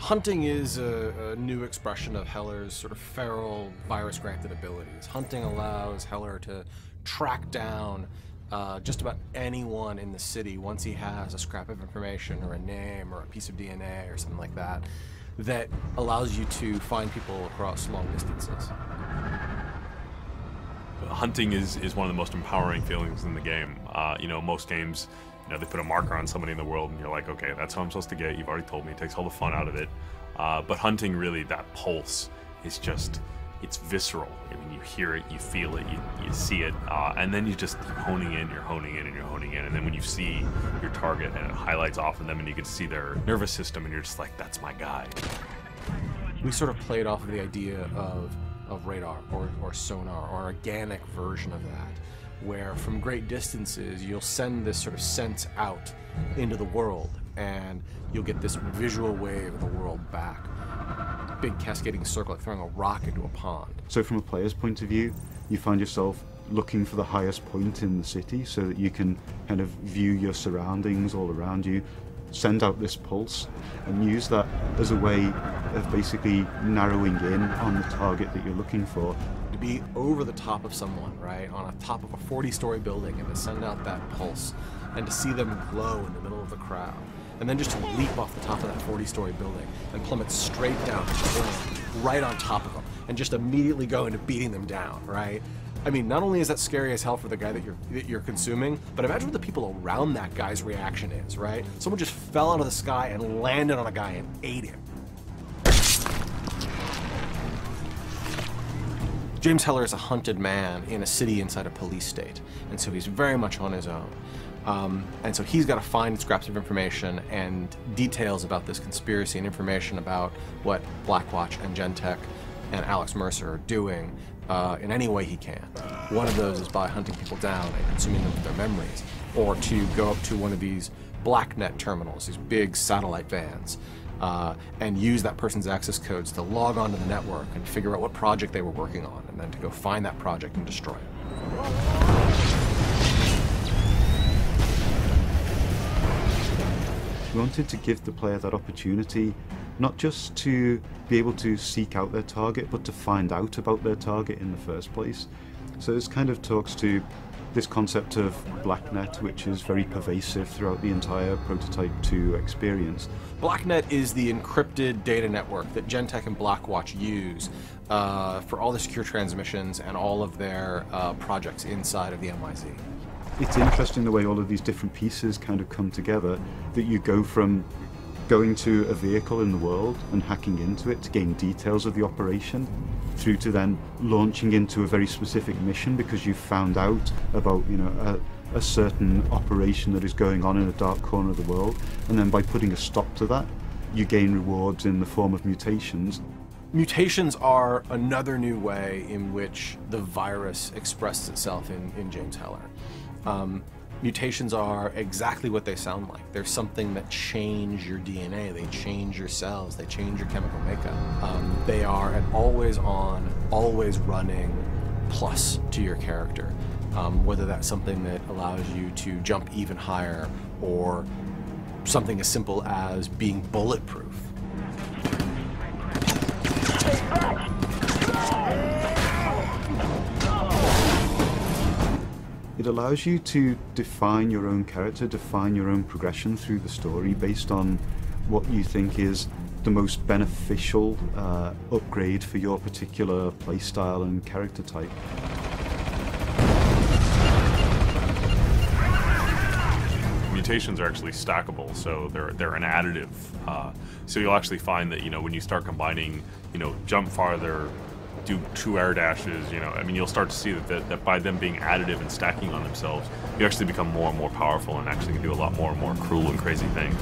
Hunting is a new expression of Heller's sort of feral, virus-granted abilities. Hunting allows Heller to track down just about anyone in the city once he has a scrap of information or a name or a piece of DNA or something like that, that allows you to find people across long distances. Hunting is one of the most empowering feelings in the game. You know, most games, you know, they put a marker on somebody in the world and you're like, okay, that's how I'm supposed to get. You've already told me. It takes all the fun out of it. But hunting, really, that pulse is just, it's visceral. I mean, you hear it, you feel it, you see it, and then you're honing in, you're honing in, and you're honing in. And then when you see your target and it highlights off of them and you can see their nervous system and you're just like, that's my guy. We sort of played off of the idea of radar or sonar or organic version of that, where from great distances you'll send this sort of sense out into the world and you'll get this visual wave of the world back. Big cascading circle, like throwing a rock into a pond. So from a player's point of view, you find yourself looking for the highest point in the city so that you can kind of view your surroundings all around you, send out this pulse, and use that as a way of basically narrowing in on the target that you're looking for. To be over the top of someone, right, on a top of a 40-story building, and to send out that pulse, and to see them glow in the middle of the crowd, and then just to leap off the top of that 40-story building and plummet straight down to the ground, right on top of them, and just immediately go into beating them down, right? I mean, not only is that scary as hell for the guy that you're consuming, but imagine what the people around that guy's reaction is, right? Someone just fell out of the sky and landed on a guy and ate him. James Heller is a hunted man in a city inside a police state, and so he's very much on his own. And so he's got to find scraps of information and details about this conspiracy and information about what Blackwatch and Gentek and Alex Mercer are doing in any way he can. One of those is by hunting people down and consuming them with their memories, or to go up to one of these BlackNet terminals, these big satellite vans, and use that person's access codes to log onto the network and figure out what project they were working on, and then to go find that project and destroy it. We wanted to give the player that opportunity, not just to be able to seek out their target, but to find out about their target in the first place. So this kind of talks to this concept of BlackNet, which is very pervasive throughout the entire Prototype 2 experience. BlackNet is the encrypted data network that Gentek and Blackwatch use for all the secure transmissions and all of their projects inside of the MIZ. It's interesting the way all of these different pieces kind of come together, that you go from going to a vehicle in the world and hacking into it to gain details of the operation, through to then launching into a very specific mission because you've found out about, you know, a certain operation that is going on in a dark corner of the world, and then by putting a stop to that, you gain rewards in the form of mutations. Mutations are another new way in which the virus expresses itself in James Heller. Mutations are exactly what they sound like. They're something that change your DNA, they change your cells, they change your chemical makeup. They are an always on, always running plus to your character, whether that's something that allows you to jump even higher or something as simple as being bulletproof. It allows you to define your own character, define your own progression through the story based on what you think is the most beneficial upgrade for your particular playstyle and character type. Mutations are actually stackable, so they're an additive. So you'll actually find that, you know, when you start combining, you know, jump farther, do 2 air dashes, you know, I mean, you'll start to see that by them being additive and stacking on themselves, you actually become more and more powerful and actually can do a lot more and more cruel and crazy things.